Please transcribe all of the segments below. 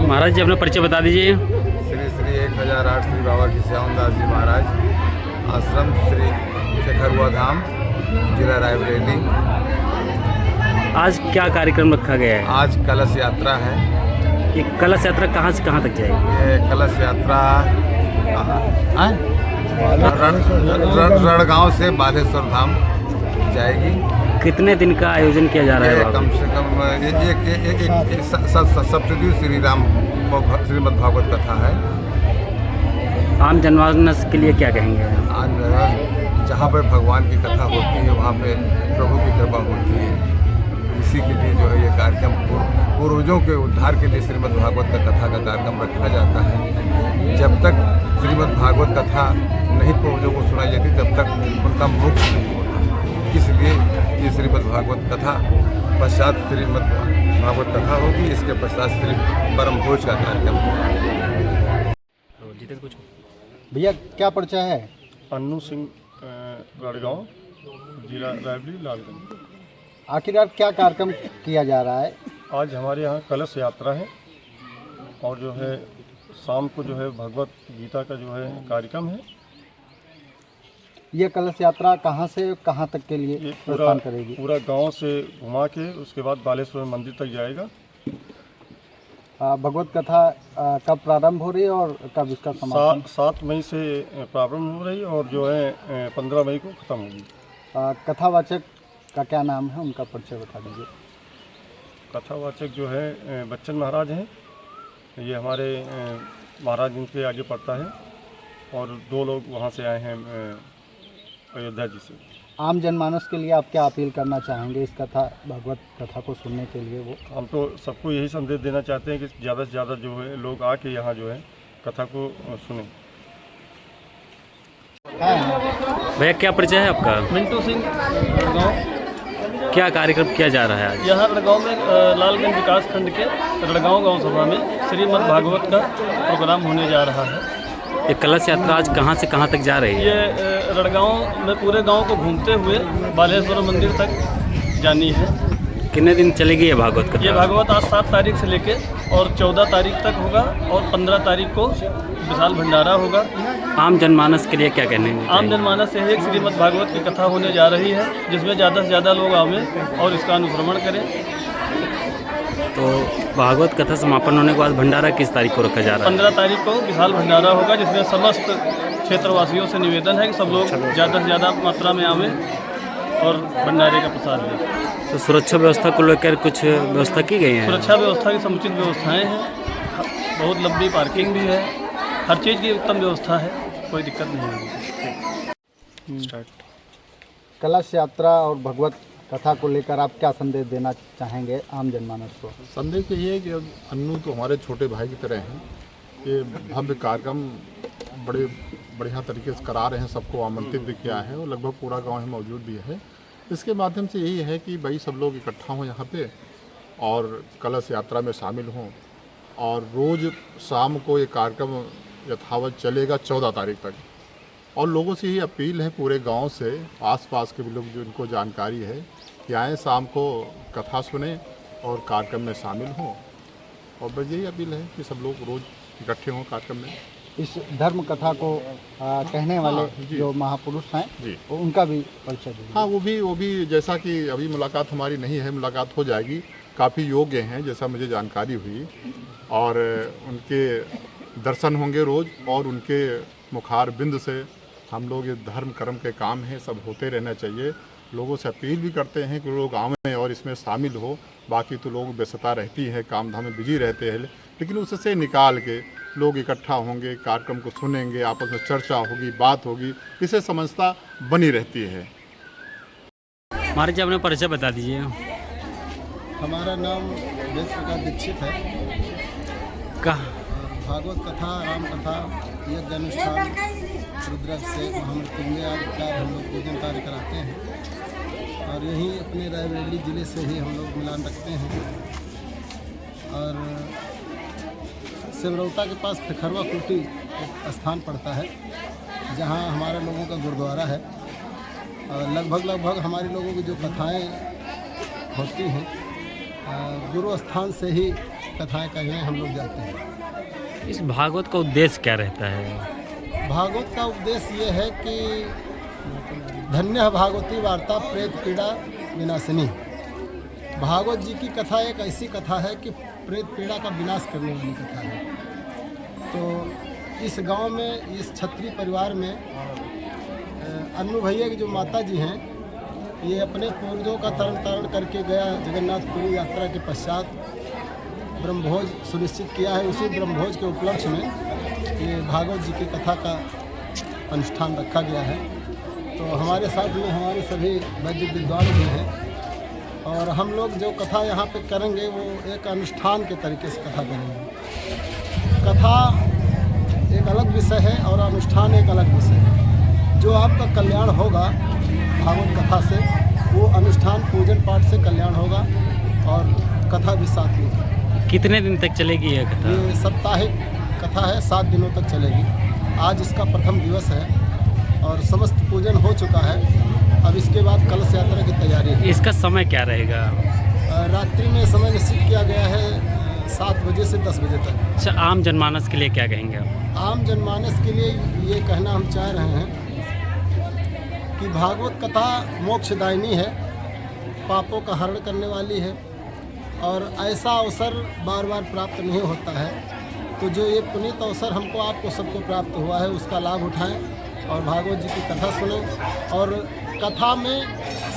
महाराज जी अपना परिचय बता दीजिए। श्री श्री 1008 श्री बाबा किस्यावन दास जी महाराज, आश्रम श्री शेखरुआ धाम, जिला रायबरेली। आज क्या कार्यक्रम रखा गया है? आज कलश यात्रा है। ये कलश यात्रा कहाँ से कहाँ तक जाएगी? ये कलश यात्रा रणगांव से बालेश्वर धाम जाएगी। कितने दिन का आयोजन किया जा रहा है? कम से कम एक सप्तद्वीप श्रीमद् भागवत कथा है। आम जनमानस के लिए क्या कहेंगे? जहाँ पर भगवान की कथा होती है वहाँ पे प्रभु की कृपा होती है। इसी के लिए जो है ये कार्यक्रम पूर्वजों के उद्धार के लिए श्रीमद् भागवत का कथा का कार्यक्रम रखा जाता है। जब तक श्रीमद् भागवत कथा नहीं पूर्वजों को सुनाई जाती तब तक उनका मोक्ष नहीं होता। इसलिए ये श्रीमद् भागवत कथा पश्चात श्रीमद् भागवत कथा होगी, इसके पश्चात श्री परम भोज का कार्यक्रम होगा। कुछ भैया क्या परिचय है? अन्नू सिंह गढ़गांव, जिला रायबरेली, लालगंज। आखिरकार क्या कार्यक्रम किया जा रहा है? आज हमारे यहाँ कलश यात्रा है और जो है शाम को जो है भगवत गीता का जो है कार्यक्रम है। ये कलश यात्रा कहाँ से कहाँ तक के लिए प्रस्थान करेगी? पूरा गांव से घुमा के उसके बाद बालेश्वर मंदिर तक जाएगा। भगवत कथा कब प्रारंभ हो रही है और कब इसका समापन? 7 मई से प्रारंभ हो रही और जो है 15 मई को ख़त्म होगी। कथावाचक का क्या नाम है, उनका परिचय बता दीजिए। कथावाचक जो है बच्चन महाराज हैं। ये हमारे महाराज जिनके आगे पढ़ता है और 2 लोग वहाँ से आए हैं अयोध्या जी से। आम जनमानस के लिए आप क्या अपील करना चाहेंगे इस कथा भगवत कथा को सुनने के लिए? वो हम तो सबको यही संदेश देना चाहते हैं कि ज़्यादा से ज़्यादा जो है लोग आके यहाँ जो है कथा को सुनें। भैया क्या परिचय है आपका? मिंटू सिंह रणगांव। क्या कार्यक्रम किया जा रहा है आज? यहाँ रणगांव में लालगंज विकास खंड के रणगांव गांव सभा में श्रीमद् भागवत का प्रोग्राम होने जा रहा है। ये कलश यात्रा आज कहाँ से कहाँ तक जा रही है? ये रणगांव में पूरे गांव को घूमते हुए बालेश्वर मंदिर तक जानी है। कितने दिन चलेगी ये भागवत कथा? ये भागवत आज 7 तारीख से लेके और 14 तारीख तक होगा और 15 तारीख को विशाल भंडारा होगा। आम जनमानस के लिए क्या कहने हैं? आम जनमानस से एक श्रीमद् भागवत की कथा होने जा रही है जिसमें ज़्यादा से ज़्यादा लोग आवें और इसका अनुश्रवण करें। तो भागवत कथा समापन होने के बाद भंडारा किस तारीख को रखा जा रहा है? 15 तारीख को विशाल भंडारा होगा जिसमें समस्त क्षेत्रवासियों से निवेदन है कि सब लोग ज़्यादा से ज़्यादा मात्रा में आवें और भंडारे का प्रसाद लें। तो सुरक्षा व्यवस्था को लेकर कुछ व्यवस्था की गई है? सुरक्षा व्यवस्था की समुचित व्यवस्थाएं हैं, बहुत लंबी पार्किंग भी है, हर चीज़ की उत्तम व्यवस्था है, कोई दिक्कत नहीं होगी। स्टार्ट। कलश यात्रा और भगवत कथा को लेकर आप क्या संदेश देना चाहेंगे आम जनमानस को? संदेश ये है कि अब अन्नू तो हमारे छोटे भाई की तरह हैं। ये भव्य कार्यक्रम बड़े बढ़िया तरीके से करा रहे हैं, सबको आमंत्रित भी किया है और लगभग पूरा गांव में मौजूद भी है। इसके माध्यम से यही है कि भाई सब लोग इकट्ठा हों यहाँ पे और कलश यात्रा में शामिल हों। और रोज़ शाम को ये कार्यक्रम यथावत चलेगा 14 तारीख तक। और लोगों से यही अपील है पूरे गांव से, आसपास के भी लोग जो इनको जानकारी है कि आएँ शाम को कथा सुने और कार्यक्रम में शामिल हों। और बस यही अपील है कि सब लोग रोज़ इकट्ठे हों कार्यक्रम में। इस धर्म कथा को कहने वाले जो महापुरुष हैं जी, उनका भी परिचय दीजिए। हाँ, वो भी जैसा कि अभी मुलाकात हमारी नहीं है, मुलाकात हो जाएगी। काफ़ी योग्य हैं जैसा मुझे जानकारी हुई और उनके दर्शन होंगे रोज़ और उनके मुखार बिंद से हम लोग ये धर्म कर्म के काम हैं सब होते रहना चाहिए। लोगों से अपील भी करते हैं कि लोग आवें और इसमें शामिल हो। बाकी तो लोग व्यस्तता रहती है, काम धाम में बिजी रहते हैं, लेकिन उससे निकाल के लोग इकट्ठा होंगे, कार्यक्रम को सुनेंगे, आपस में चर्चा होगी, बात होगी, इससे समझता बनी रहती है। महाराज जी अपना परिचय बता दीजिए। हमारा नाम वेद प्रकाश दीक्षित है। भागवत कथा, राम कथा, यज्ञ अनुष्ठान, रुद्राक्ष से महामृत्युंजय आदि का हम लोग पूजन कार्य कराते हैं और यहीं अपने रायबरेली ज़िले से ही हम लोग मिलान रखते हैं। और सिमरौता के पास फेखरवा कुटी एक स्थान पड़ता है जहां हमारे लोगों का गुरुद्वारा है और लगभग हमारे लोगों की जो कथाएं होती हैं गुरु स्थान से ही कथाएं कहने हम लोग जाते हैं। इस भागवत का उद्देश्य क्या रहता है? भागवत का उद्देश्य ये है कि धन्य भागवती वार्ता प्रेत पीड़ा विनाशिनी। भागवत जी की कथा एक ऐसी कथा है कि प्रेत पीड़ा का विनाश करने वाली कथा है। तो इस गांव में, इस क्षत्रिय परिवार में अन्नू भैया की जो माता जी हैं, ये अपने पूर्वजों का तरण तारण करके गया जगन्नाथपुरी यात्रा के पश्चात ब्रह्मभोज सुनिश्चित किया है। उसी ब्रह्मभोज के उपलक्ष्य में ये भागवत जी की कथा का अनुष्ठान रखा गया है। तो हमारे साथ में हमारे सभी वैदिक विद्वान भी हैं और हम लोग जो कथा यहाँ पे करेंगे वो एक अनुष्ठान के तरीके से कथा करेंगे। कथा एक अलग विषय है और अनुष्ठान एक अलग विषय है। जो आपका कल्याण होगा भागवत कथा से, वो अनुष्ठान पूजन पाठ से कल्याण होगा और कथा भी साथ में। कितने दिन तक चलेगी यह कथा? ये साप्ताहिक कथा है, 7 दिनों तक चलेगी। आज इसका प्रथम दिवस है और समस्त पूजन हो चुका है। अब इसके बाद कलश यात्रा की तैयारी है। इसका समय क्या रहेगा? रात्रि में समय निश्चित किया गया है 7 बजे से 10 बजे तक। अच्छा, आम जनमानस के लिए क्या कहेंगे आप? आम जनमानस के लिए ये कहना हम चाह रहे हैं कि भागवत कथा मोक्षदायिनी है, पापों का हरण करने वाली है और ऐसा अवसर बार बार प्राप्त नहीं होता है। तो जो ये पुनीत अवसर हमको आपको सबको प्राप्त हुआ है, उसका लाभ उठाएं और भागवत जी की कथा सुनें। और कथा में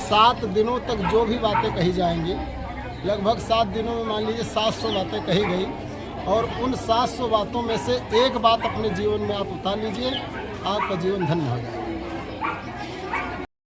7 दिनों तक जो भी बातें कही जाएंगी, लगभग 7 दिनों में मान लीजिए 700 बातें कही गई और उन 700 बातों में से एक बात अपने जीवन में आप उतार लीजिए, आपका जीवन धन्य हो जाएगा।